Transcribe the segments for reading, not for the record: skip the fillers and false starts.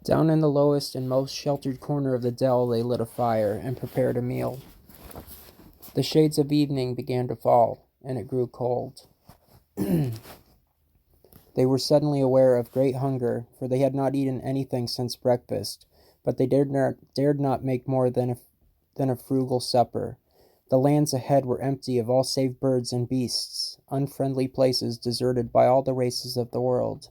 Down in the lowest and most sheltered corner of the dell they lit a fire and prepared a meal. The shades of evening began to fall, and it grew cold. They were suddenly aware of great hunger, for they had not eaten anything since breakfast, but they dared not make more than a frugal supper. The lands ahead were empty of all save birds and beasts, unfriendly places deserted by all the races of the world.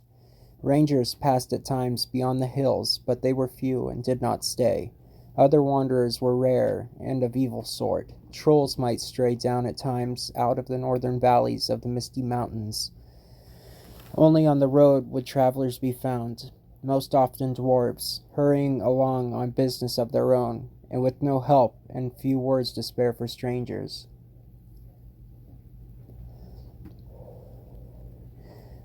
Rangers passed at times beyond the hills, but they were few and did not stay. Other wanderers were rare and of evil sort. Trolls might stray down at times out of the northern valleys of the misty mountains. Only on the road would travelers be found, most often dwarfs, hurrying along on business of their own, and with no help and few words to spare for strangers.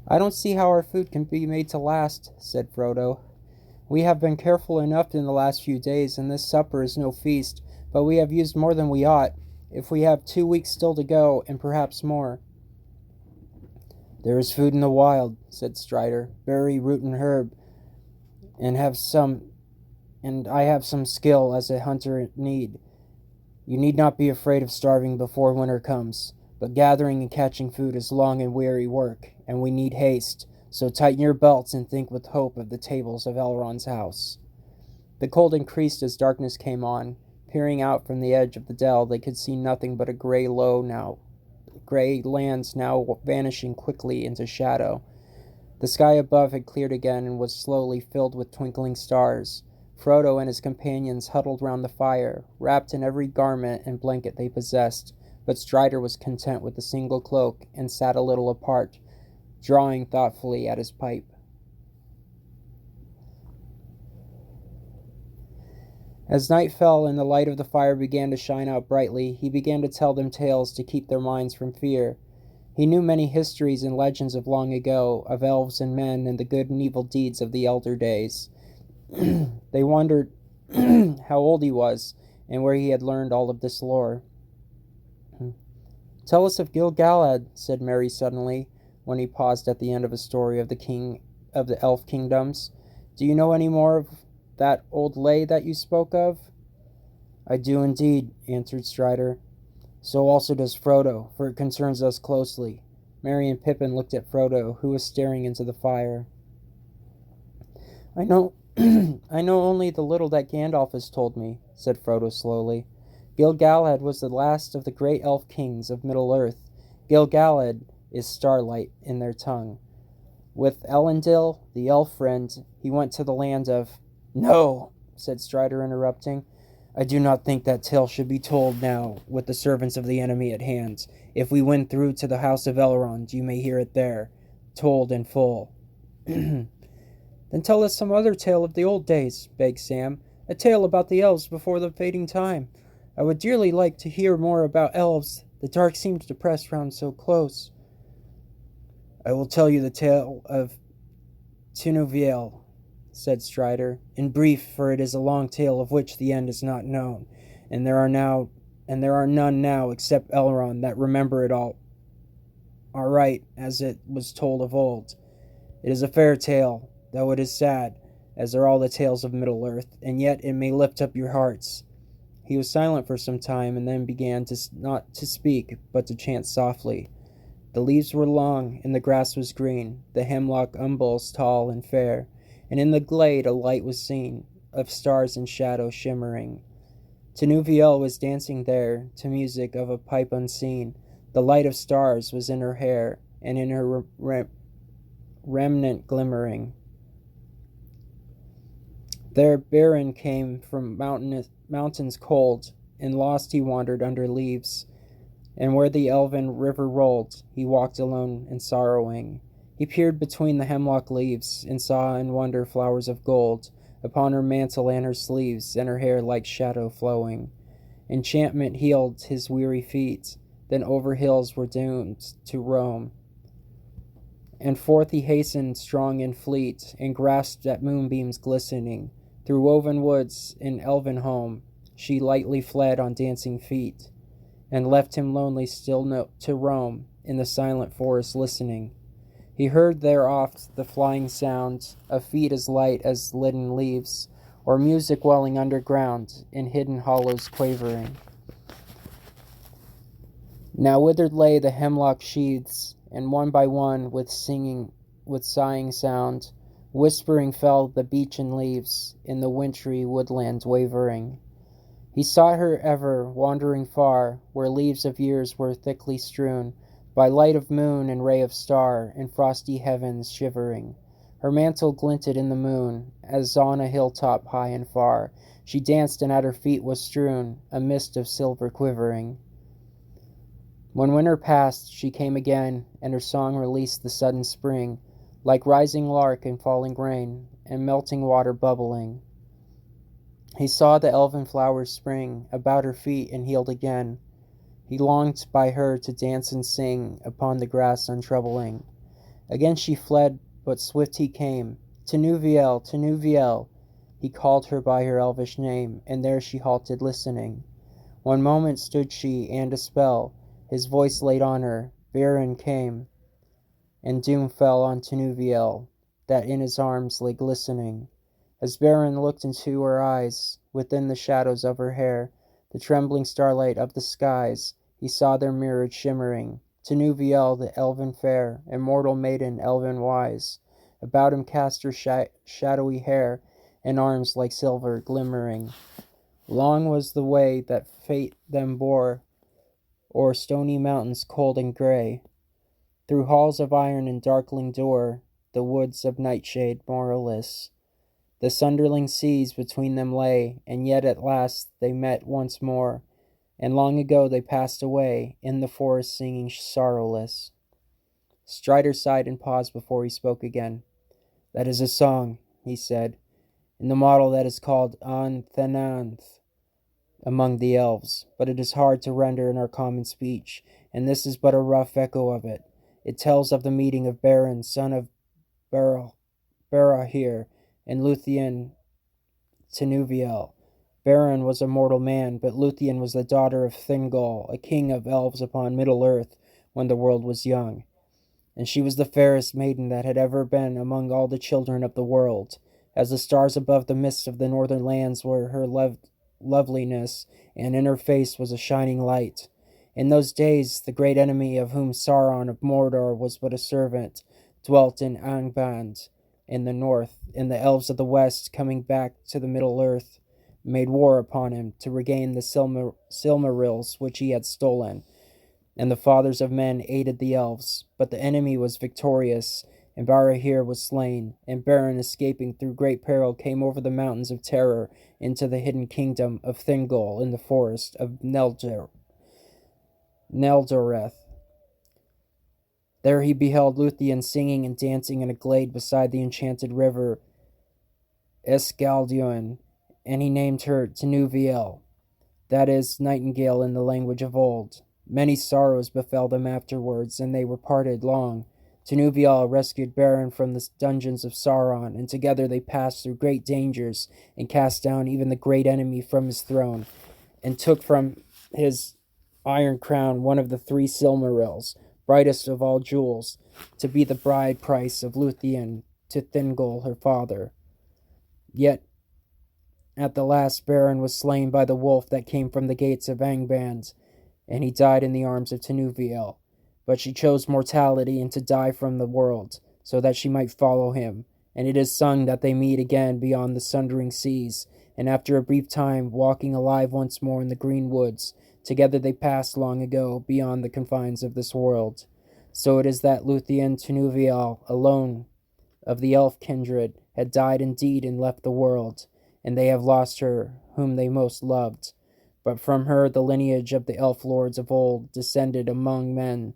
"I don't see how our food can be made to last," said Frodo. "We have been careful enough in the last few days, and this supper is no feast, but we have used more than we ought. If we have 2 weeks still to go, and perhaps more." "There is food in the wild," said Strider. "Berry, root, and herb, and I have some skill as a hunter in need. You need not be afraid of starving before winter comes. But gathering and catching food is long and weary work, and we need haste, so tighten your belts and think with hope of the tables of Elrond's house." The cold increased as darkness came on. Peering out from the edge of the dell, they could see nothing but a gray lands now vanishing quickly into shadow. The sky above had cleared again and was slowly filled with twinkling stars. Frodo and his companions huddled round the fire, wrapped in every garment and blanket they possessed, but Strider was content with a single cloak and sat a little apart, drawing thoughtfully at his pipe. As night fell and the light of the fire began to shine out brightly, he began to tell them tales to keep their minds from fear. He knew many histories and legends of long ago, of elves and men and the good and evil deeds of the elder days. They wondered how old he was and where he had learned all of this lore. "Tell us of Gil-galad," said Merry suddenly, when he paused at the end of a story of the elf kingdoms. "Do you know any more of that old lay that you spoke of?" "I do indeed," answered Strider. "So also does Frodo, for it concerns us closely." Merry and Pippin looked at Frodo, who was staring into the fire. "I know I know only the little that Gandalf has told me," said Frodo slowly. "Gil-galad was the last of the great elf kings of Middle-earth. Gil-galad is starlight in their tongue. With Elendil, the elf friend, he went to the land of—" "No," said Strider, interrupting. "I do not think that tale should be told now, with the servants of the enemy at hand. If we win through to the house of Elrond, you may hear it there, told in full." "Then tell us some other tale of the old days," begged Sam. "A tale about the elves before the fading time. I would dearly like to hear more about elves. The dark seems to press round so close." "I will tell you the tale of Tinuviel," said Strider, "in brief, for it is a long tale of which the end is not known, and there are none now except Elrond that remember it all aright as it was told of old. It is a fair tale, though it is sad, as are all the tales of Middle-earth, and yet it may lift up your hearts." He was silent for some time, and then began not to speak, but to chant softly. The leaves were long, and the grass was green, the hemlock umbels tall and fair, and in the glade a light was seen, of stars and shadow shimmering. Tinuviel was dancing there, to music of a pipe unseen. The light of stars was in her hair, and in her remnant glimmering. There Beren came from mountains cold, and lost he wandered under leaves. And where the elven river rolled, he walked alone and sorrowing. He peered between the hemlock leaves, and saw in wonder flowers of gold, upon her mantle and her sleeves, and her hair like shadow flowing. Enchantment healed his weary feet, then over hills were doomed to roam. And forth he hastened strong and fleet, and grasped at moonbeams glistening. Through woven woods, in elven home, she lightly fled on dancing feet, and left him lonely still to roam, in the silent forest listening. He heard there oft the flying sound of feet as light as leaden leaves, or music welling underground in hidden hollows quavering. Now withered lay the hemlock sheaths, and one by one, with sighing sound, whispering fell the beechen leaves in the wintry woodland wavering. He sought her ever, wandering far, where leaves of years were thickly strewn, by light of moon and ray of star, in frosty heavens shivering. Her mantle glinted in the moon, as on a hilltop high and far she danced, and at her feet was strewn a mist of silver quivering. When winter passed, she came again, and her song released the sudden spring, like rising lark and falling rain, and melting water bubbling. He saw the elven flowers spring about her feet and healed again. He longed by her to dance and sing upon the grass untroubling. Again she fled, but swift he came. Tinuviel, Tinuviel. He called her by her elvish name, and there she halted listening. One moment stood she, and a spell his voice laid on her. Beren came, and doom fell on Tinuviel, that in his arms lay glistening. As Beren looked into her eyes, within the shadows of her hair, the trembling starlight of the skies, he saw their mirrored shimmering. Tinuviel, the elven fair, immortal maiden, elven wise, about him cast her shadowy hair, and arms like silver glimmering. Long was the way that fate them bore, o'er stony mountains cold and gray, through halls of iron and darkling door, the woods of nightshade morrowless. The sunderling seas between them lay, and yet at last they met once more, and long ago they passed away, in the forest singing sorrowless. Strider sighed and paused before he spoke again. That is a song, he said, in the model that is called An Thenanth among the elves, but it is hard to render in our common speech, and this is but a rough echo of it. It tells of the meeting of Beren, son of Barahir, and Luthien Tinuviel. Beren was a mortal man, but Luthien was the daughter of Thingol, a king of elves upon Middle-earth when the world was young. And she was the fairest maiden that had ever been among all the children of the world. As the stars above the mists of the northern lands were her loveliness, and in her face was a shining light. In those days, the great enemy of whom Sauron of Mordor was but a servant, dwelt in Angband in the north, and the elves of the west, coming back to the Middle-earth, made war upon him to regain the Silmarils which he had stolen. And the fathers of men aided the elves, but the enemy was victorious, and Barahir was slain, and Beren, escaping through great peril, came over the mountains of terror into the hidden kingdom of Thingol in the forest of Neldoreth. There he beheld Luthien singing and dancing in a glade beside the enchanted river Escalduin, and he named her Tinuviel, that is, nightingale in the language of old. Many sorrows befell them afterwards, and they were parted long. Tinuviel rescued Beren from the dungeons of Sauron, and together they passed through great dangers, and cast down even the great enemy from his throne, and took from his iron crown one of the 3 Silmarils, brightest of all jewels, to be the bride price of Luthien to Thingol her father. Yet at the last Beren was slain by the wolf that came from the gates of Angband, and he died in the arms of Tinuviel. But she chose mortality and to die from the world, so that she might follow him. And it is sung that they meet again beyond the sundering seas, and after a brief time, walking alive once more in the green woods, together they passed long ago beyond the confines of this world. So it is that Luthien Tinuviel, alone of the elf kindred, had died indeed and left the world, and they have lost her whom they most loved. But from her the lineage of the elf lords of old descended among men.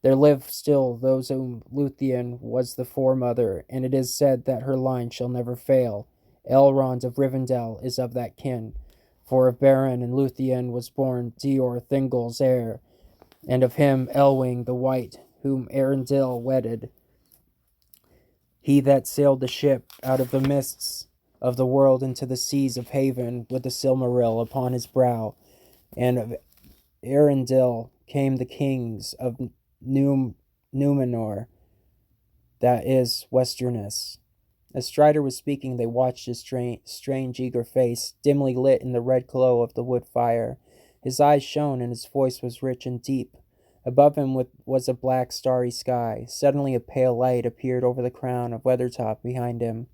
There live still those whom Luthien was the foremother, and it is said that her line shall never fail. Elrond of Rivendell is of that kin, for of Beren and Luthien was born Dior Thingol's heir, and of him Elwing the White, whom Arundel wedded, he that sailed the ship out of the mists of the world into the seas of Haven with the Silmaril upon his brow. And of Arundel came the kings of Numenor, That is Westerness. As Strider was speaking, they watched his strange, eager face, dimly lit in the red glow of the wood fire. His eyes shone, and his voice was rich and deep. Above him was a black, starry sky. Suddenly, a pale light appeared over the crown of Weathertop behind him.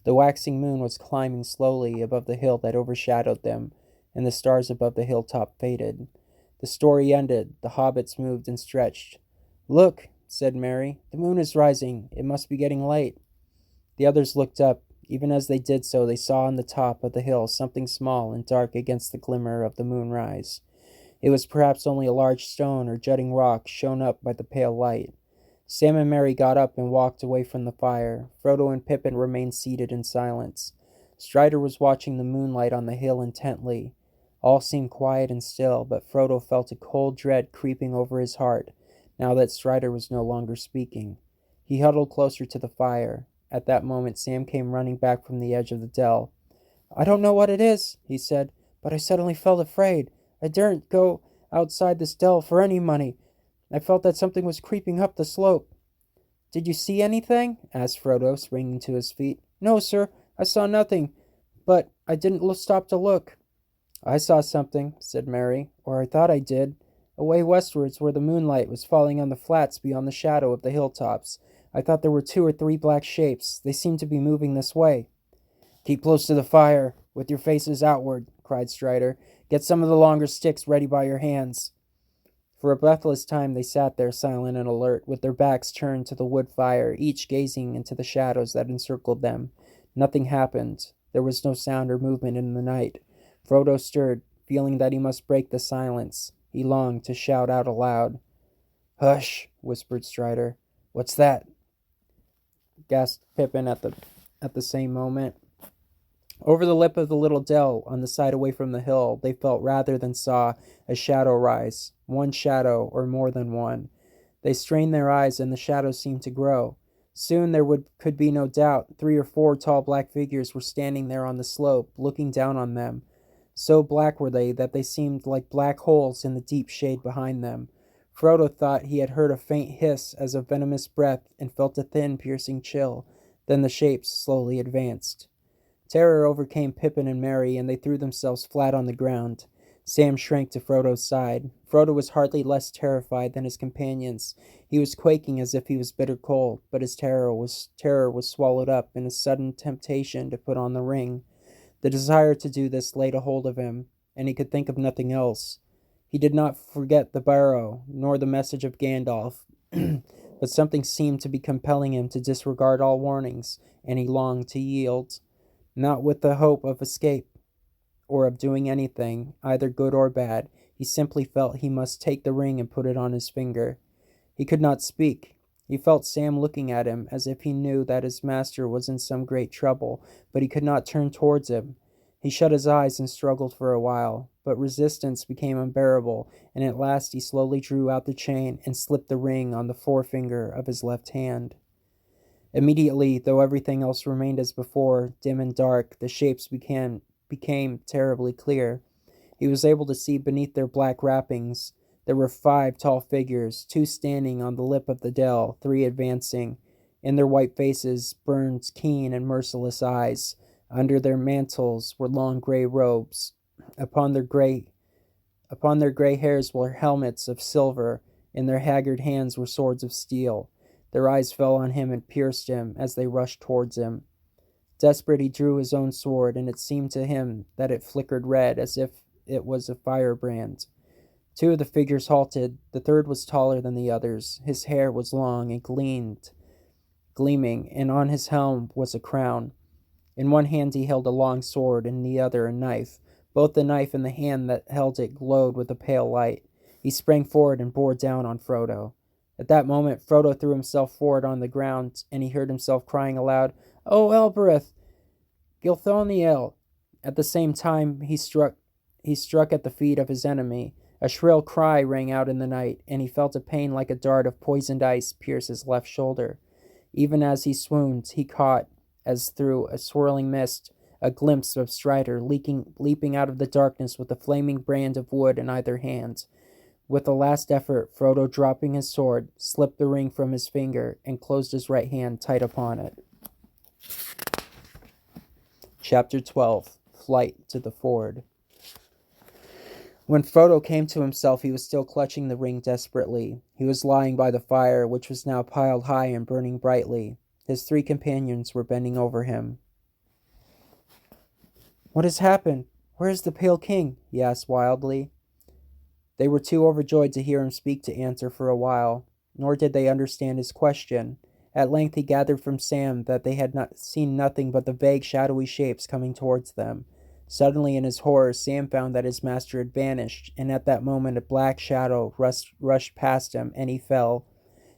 The waxing moon was climbing slowly above the hill that overshadowed them, and the stars above the hilltop faded. The story ended. The hobbits moved and stretched. Look, said Merry, the moon is rising. It must be getting late. The others looked up. Even as they did so, they saw on the top of the hill something small and dark against the glimmer of the moonrise. It was perhaps only a large stone or jutting rock shown up by the pale light. Sam and Merry got up and walked away from the fire. Frodo and Pippin remained seated in silence. Strider was watching the moonlight on the hill intently. All seemed quiet and still, but Frodo felt a cold dread creeping over his heart, now that Strider was no longer speaking. He huddled closer to the fire. At that moment, Sam came running back from the edge of the dell. I don't know what it is, he said, but I suddenly felt afraid. I daren't go outside this dell for any money. I felt that something was creeping up the slope. Did you see anything? Asked Frodo, springing to his feet. No, sir, I saw nothing, but I didn't stop to look. I saw something, said Merry, or I thought I did, away westwards where the moonlight was falling on the flats beyond the shadow of the hilltops. I thought there were 2 or 3 black shapes. They seemed to be moving this way. Keep close to the fire, with your faces outward, cried Strider. Get some of the longer sticks ready by your hands. For a breathless time they sat there silent and alert, with their backs turned to the wood fire, each gazing into the shadows that encircled them. Nothing happened. There was no sound or movement in the night. Frodo stirred, feeling that he must break the silence. He longed to shout out aloud. Hush, whispered Strider. What's that? Gasped Pippin at the same moment. Over the lip of the little dell, on the side away from the hill, they felt rather than saw a shadow rise. One shadow, or more than one. They strained their eyes, and the shadow seemed to grow. Soon could be no doubt 3 or 4 tall black figures were standing there on the slope, looking down on them. So black were they that they seemed like black holes in the deep shade behind them. Frodo thought he had heard a faint hiss as of venomous breath and felt a thin, piercing chill. Then the shapes slowly advanced. Terror overcame Pippin and Merry, and they threw themselves flat on the ground. Sam shrank to Frodo's side. Frodo was hardly less terrified than his companions. He was quaking as if he was bitter cold, but his terror was swallowed up in a sudden temptation to put on the ring. The desire to do this laid a hold of him, and he could think of nothing else. He did not forget the barrow, nor the message of Gandalf, but something seemed to be compelling him to disregard all warnings, and he longed to yield. Not with the hope of escape, or of doing anything, either good or bad. He simply felt he must take the ring and put it on his finger. He could not speak. He felt Sam looking at him, as if he knew that his master was in some great trouble, but he could not turn towards him. He shut his eyes and struggled for a while, but resistance became unbearable, and at last he slowly drew out the chain and slipped the ring on the forefinger of his left hand. Immediately, though everything else remained as before, dim and dark, the shapes became terribly clear. He was able to see beneath their black wrappings. There were 5 tall figures, 2 standing on the lip of the dell, 3 advancing. In their white faces burned keen and merciless eyes. Under their mantles were long gray robes. Upon their gray hairs were helmets of silver. In their haggard hands were swords of steel. Their eyes fell on him and pierced him as they rushed towards him. Desperate, he drew his own sword, and it seemed to him that it flickered red as if it was a firebrand. 2 of the figures halted. The third was taller than the others. His hair was long and gleaming, and on his helm was a crown. In one hand he held a long sword, and in the other a knife. Both the knife and the hand that held it glowed with a pale light. He sprang forward and bore down on Frodo. At that moment Frodo threw himself forward on the ground, and he heard himself crying aloud, "O Elbereth! Gilthoniel!" At the same time he struck at the feet of his enemy. A shrill cry rang out in the night, and he felt a pain like a dart of poisoned ice pierce his left shoulder. Even as he swooned, he caught, as through a swirling mist, a glimpse of Strider leaping out of the darkness with a flaming brand of wood in either hand. With a last effort, Frodo, dropping his sword, slipped the ring from his finger and closed his right hand tight upon it. Chapter 12. Flight to the Ford. When Frodo came to himself, he was still clutching the ring desperately. He was lying by the fire, which was now piled high and burning brightly. His 3 companions were bending over him. "What has happened? Where is the Pale King?" he asked wildly. They were too overjoyed to hear him speak to answer for a while, nor did they understand his question. At length he gathered from Sam that they had not seen nothing but the vague shadowy shapes coming towards them. Suddenly, in his horror, Sam found that his master had vanished, and at that moment a black shadow rushed past him, and he fell.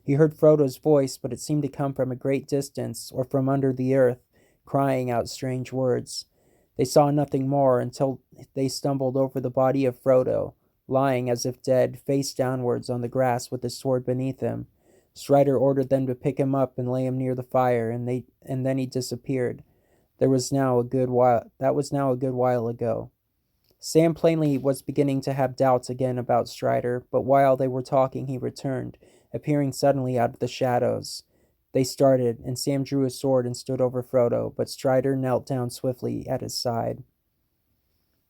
He heard Frodo's voice, but it seemed to come from a great distance, or from under the earth, crying out strange words. They saw nothing more until they stumbled over the body of Frodo, lying as if dead, face downwards on the grass with his sword beneath him. Strider ordered them to pick him up and lay him near the fire, and then he disappeared. That was now a good while ago. Sam plainly was beginning to have doubts again about Strider, but while they were talking he returned, appearing suddenly out of the shadows. They started, and Sam drew his sword and stood over Frodo, but Strider knelt down swiftly at his side.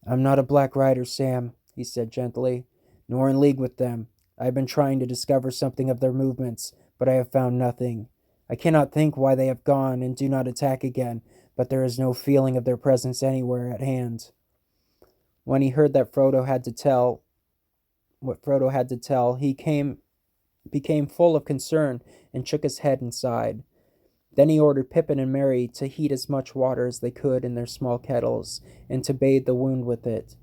"I'm not a Black Rider, Sam," he said gently, "nor in league with them. I have been trying to discover something of their movements, but I have found nothing. I cannot think why they have gone and do not attack again, but there is no feeling of their presence anywhere at hand." When he heard that Frodo had to tell he became full of concern and shook his head and sighed. Then he ordered Pippin and Merry to heat as much water as they could in their small kettles, and to bathe the wound with it.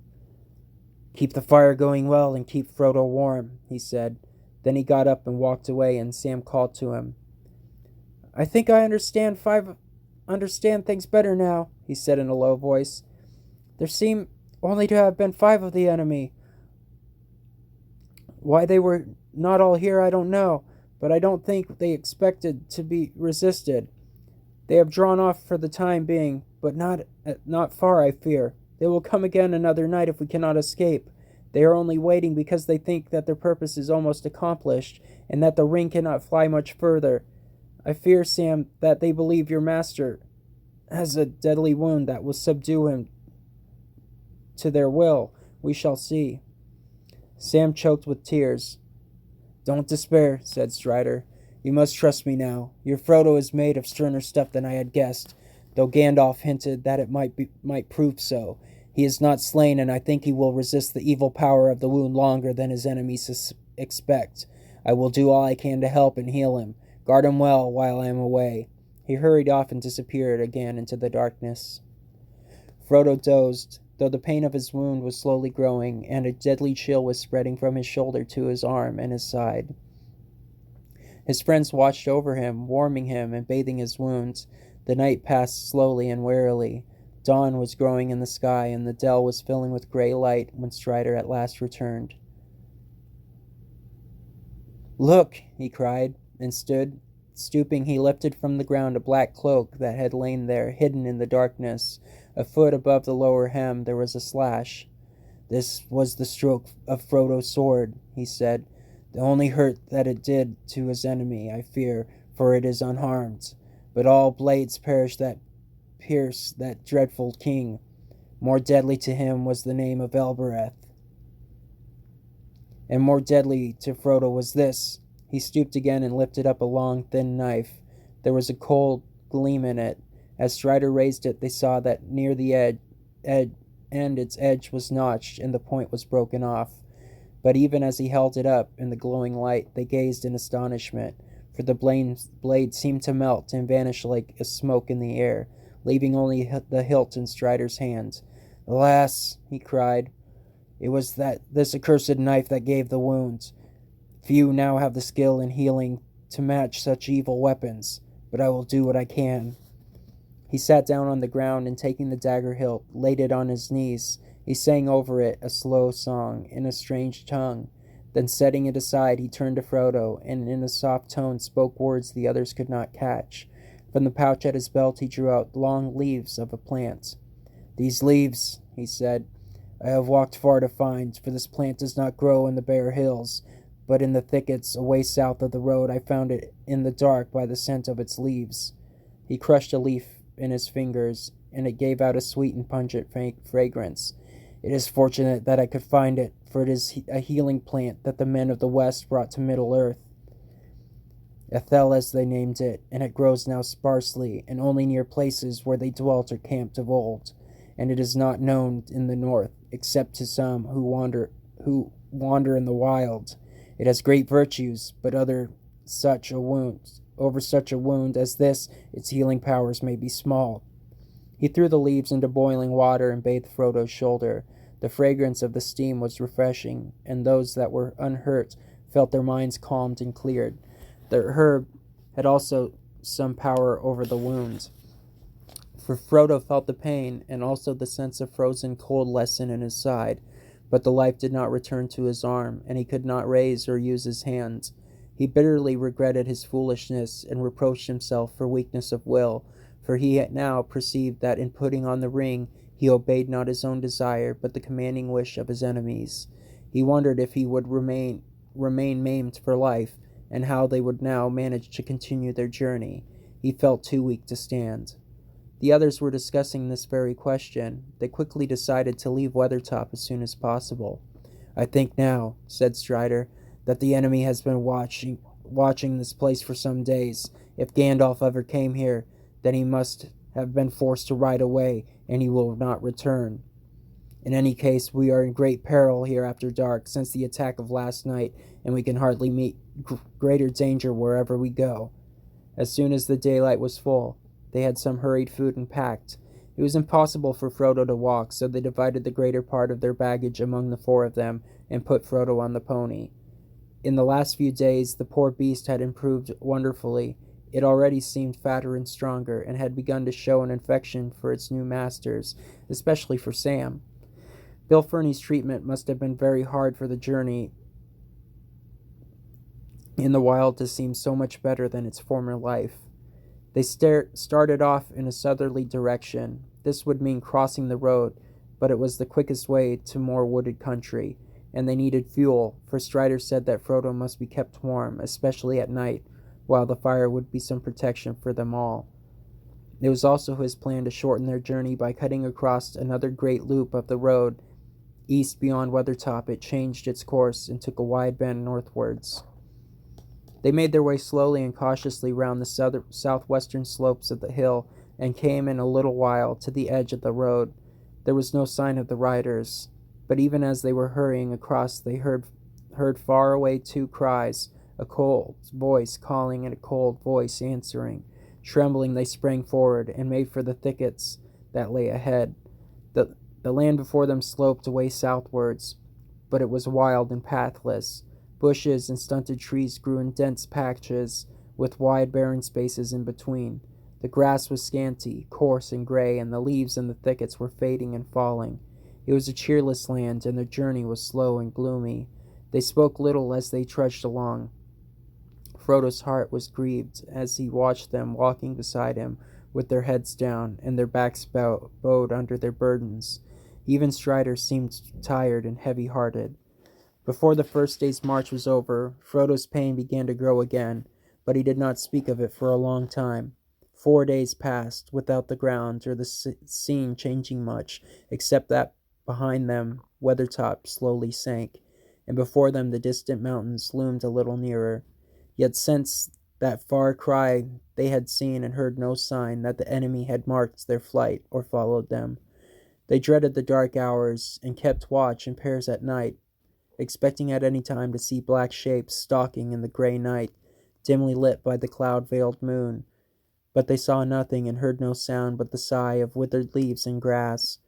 "Keep the fire going well and keep Frodo warm," he said. Then he got up and walked away, and Sam called to him. "I think I understand things better now," he said in a low voice. "There seem only to have been 5 of the enemy. Why they were not all here I don't know, but I don't think they expected to be resisted. They have drawn off for the time being, but not far, I fear. They will come again another night if we cannot escape. They are only waiting because they think that their purpose is almost accomplished, and that the ring cannot fly much further. I fear, Sam, that they believe your master has a deadly wound that will subdue him to their will. We shall see." Sam choked with tears. "Don't despair," said Strider. "You must trust me now. Your Frodo is made of sterner stuff than I had guessed, though Gandalf hinted that it might prove so. He is not slain, and I think he will resist the evil power of the wound longer than his enemies expect. I will do all I can to help and heal him. Guard him well while I am away." He hurried off and disappeared again into the darkness. Frodo dozed, though the pain of his wound was slowly growing, and a deadly chill was spreading from his shoulder to his arm and his side. His friends watched over him, warming him and bathing his wounds. The night passed slowly and wearily. Dawn was growing in the sky, and the dell was filling with gray light when Strider at last returned. "Look!" he cried, and stood. Stooping, he lifted from the ground a black cloak that had lain there, hidden in the darkness. A foot above the lower hem there was a slash. "This was the stroke of Frodo's sword," he said. "The only hurt that it did to his enemy, I fear, for it is unharmed. But all blades pierce that dreadful king. More deadly to him was the name of Elbereth. And more deadly to Frodo was this." He stooped again and lifted up a long, thin knife. There was a cold gleam in it. As Strider raised it, they saw that near the end its edge was notched and the point was broken off. But even as he held it up in the glowing light, they gazed in astonishment, for the blade seemed to melt and vanish like a smoke in the air, leaving only the hilt in Strider's hand. "Alas!" he cried. "It was this accursed knife that gave the wound. Few now have the skill in healing to match such evil weapons, but I will do what I can." He sat down on the ground, and taking the dagger hilt, laid it on his knees. He sang over it a slow song in a strange tongue. Then, setting it aside, he turned to Frodo, and in a soft tone spoke words the others could not catch. From the pouch at his belt he drew out long leaves of a plant. "These leaves," he said, I have walked far to find, for this plant does not grow in the bare hills, but in the thickets away south of the road. I found it in the dark by the scent of its leaves. He crushed a leaf in his fingers, and it gave out a sweet and pungent fragrance. It is fortunate that I could find it, for it is a healing plant that the men of the West brought to Middle Earth. Ethel, as they named it, and it grows now sparsely, and only near places where they dwelt or camped of old, and it is not known in the north, except to some who wander in the wild. It has great virtues, but over such a wound as this, its healing powers may be small. He threw the leaves into boiling water and bathed Frodo's shoulder. The fragrance of the steam was refreshing, and those that were unhurt felt their minds calmed and cleared. The herb had also some power over the wound, for Frodo felt the pain and also the sense of frozen cold lessen in his side, but the life did not return to his arm, and he could not raise or use his hands. He bitterly regretted his foolishness and reproached himself for weakness of will, for he had now perceived that in putting on the ring he obeyed not his own desire, but the commanding wish of his enemies. He wondered if he would remain maimed for life, and how they would now manage to continue their journey. He felt too weak to stand. The others were discussing this very question. They quickly decided to leave Weathertop as soon as possible. I think now, said Strider, that the enemy has been watching this place for some days. If Gandalf ever came here, then he must have been forced to ride away, and he will not return. In any case, we are in great peril here after dark, since the attack of last night, and we can hardly meet greater danger wherever we go. As soon as the daylight was full, they had some hurried food and packed. It was impossible for Frodo to walk, so they divided the greater part of their baggage among the four of them and put Frodo on the pony. In the last few days, the poor beast had improved wonderfully. It already seemed fatter and stronger, and had begun to show an affection for its new masters, especially for Sam. Bill Ferny's treatment must have been very hard, for the journey in the wild to seem so much better than its former life. They started off in a southerly direction. This would mean crossing the road, but it was the quickest way to more wooded country, and they needed fuel, for Strider said that Frodo must be kept warm, especially at night, while the fire would be some protection for them all. It was also his plan to shorten their journey by cutting across another great loop of the road. East beyond Weathertop, it changed its course and took a wide bend northwards. They made their way slowly and cautiously round the southwestern slopes of the hill, and came in a little while to the edge of the road. There was no sign of the riders, but even as they were hurrying across, they heard far away two cries, a cold voice calling and a cold voice answering. Trembling, they sprang forward and made for the thickets that lay ahead. The land before them sloped away southwards, but it was wild and pathless. Bushes and stunted trees grew in dense patches, with wide barren spaces in between. The grass was scanty, coarse, and gray, and the leaves in the thickets were fading and falling. It was a cheerless land, and their journey was slow and gloomy. They spoke little as they trudged along. Frodo's heart was grieved as he watched them walking beside him, with their heads down and their backs bowed under their burdens. Even Strider seemed tired and heavy-hearted. Before the first day's march was over, Frodo's pain began to grow again, but he did not speak of it for a long time. 4 days passed, without the ground or the scene changing much, except that behind them Weathertop slowly sank, and before them the distant mountains loomed a little nearer. Yet since that far cry they had seen and heard no sign that the enemy had marked their flight or followed them. They dreaded the dark hours, and kept watch in pairs at night, expecting at any time to see black shapes stalking in the gray night, dimly lit by the cloud-veiled moon. But they saw nothing and heard no sound but the sigh of withered leaves and grass.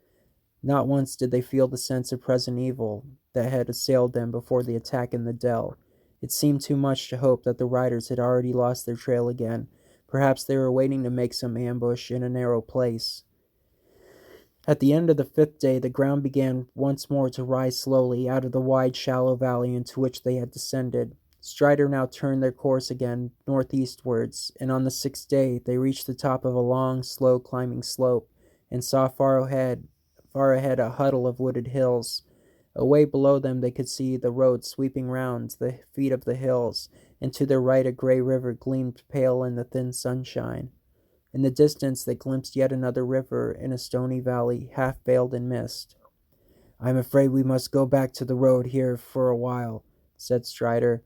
Not once did they feel the sense of present evil that had assailed them before the attack in the dell. It seemed too much to hope that the riders had already lost their trail again. Perhaps they were waiting to make some ambush in a narrow place. At the end of the 5th day, the ground began once more to rise slowly out of the wide, shallow valley into which they had descended. Strider now turned their course again northeastwards, and on the 6th day they reached the top of a long, slow-climbing slope, and saw far ahead Far ahead, a huddle of wooded hills. Away below them, they could see the road sweeping round the feet of the hills, and to their right a gray river gleamed pale in the thin sunshine. In the distance, they glimpsed yet another river in a stony valley, half veiled in mist. "I'm afraid we must go back to the road here for a while," said Strider.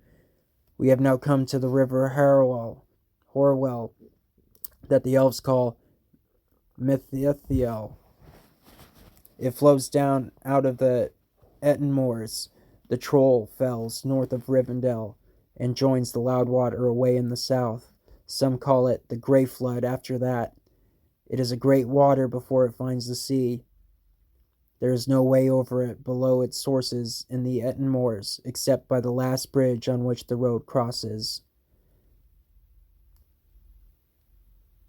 "We have now come to the river Horwell, that the elves call Mithithiel. It flows down out of the Etten Moors, the Troll Fells north of Rivendell, and joins the Loudwater away in the south. Some call it the Grey Flood after that. It is a great water before it finds the sea. There is no way over it below its sources in the Etten Moors, except by the last bridge on which the road crosses."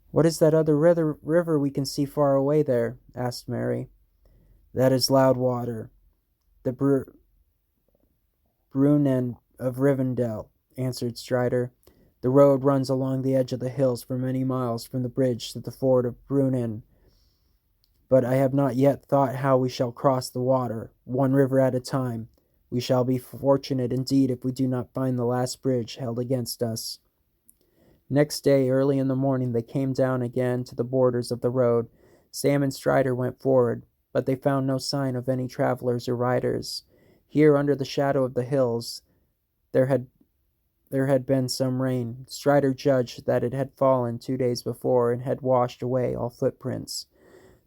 "What is that other river we can see far away there?" asked Mary. "That is Loudwater, the Brunnen of Rivendell," answered Strider. "The road runs along the edge of the hills for many miles from the bridge to the ford of Brunnen. But I have not yet thought how we shall cross the water, one river at a time. We shall be fortunate indeed if we do not find the last bridge held against us." Next day, early in the morning, they came down again to the borders of the road. Sam and Strider went forward, but they found no sign of any travelers or riders. Here, under the shadow of the hills, there had been some rain. Strider judged that it had fallen 2 days before and had washed away all footprints.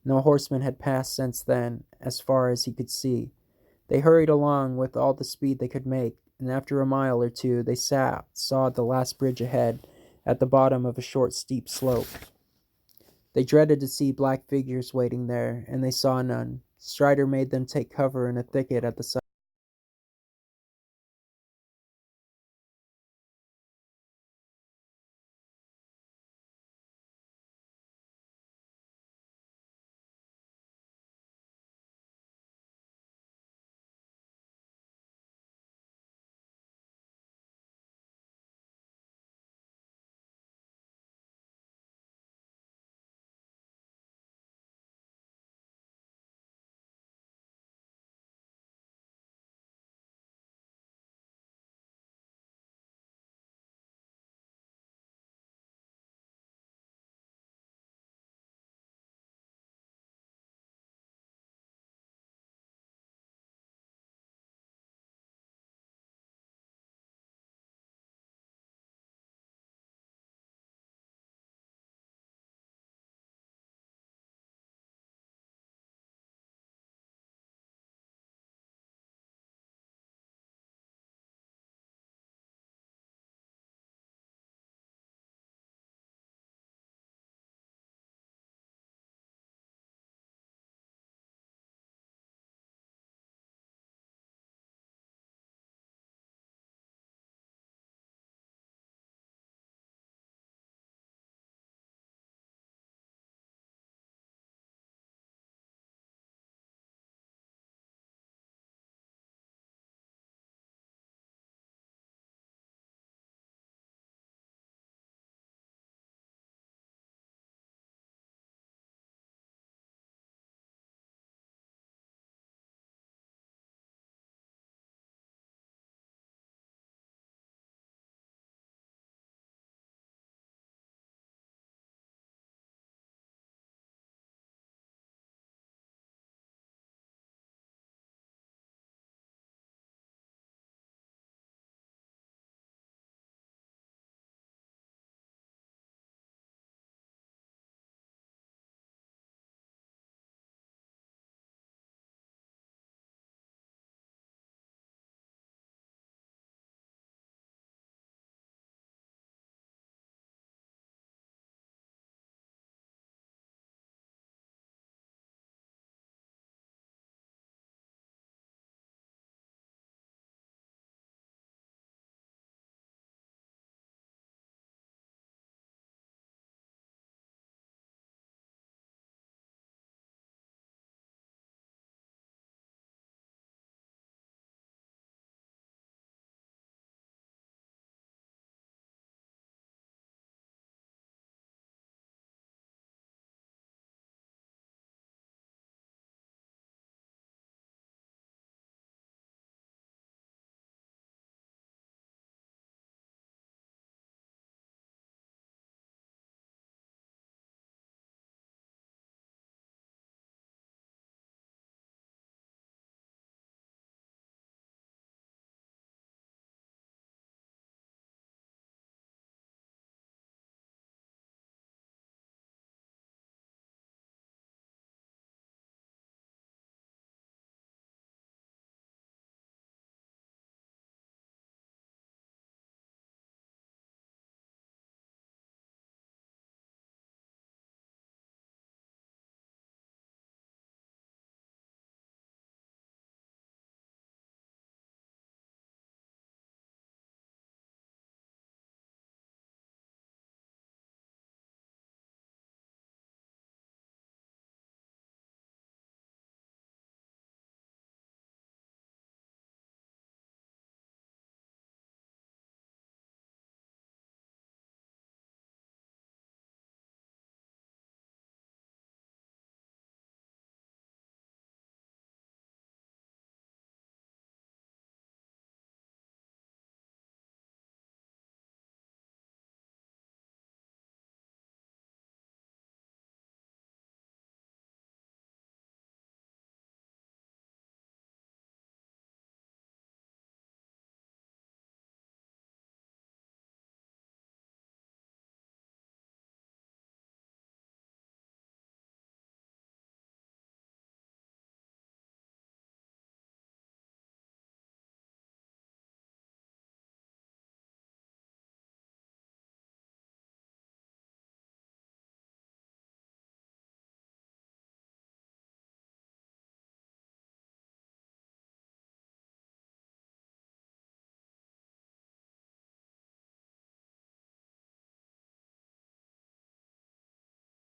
No horseman had passed since then, as far as he could see. They hurried along with all the speed they could make, and after a mile or two they saw the last bridge ahead, at the bottom of a short steep slope. They dreaded to see black figures waiting there, and they saw none. Strider made them take cover in a thicket at the side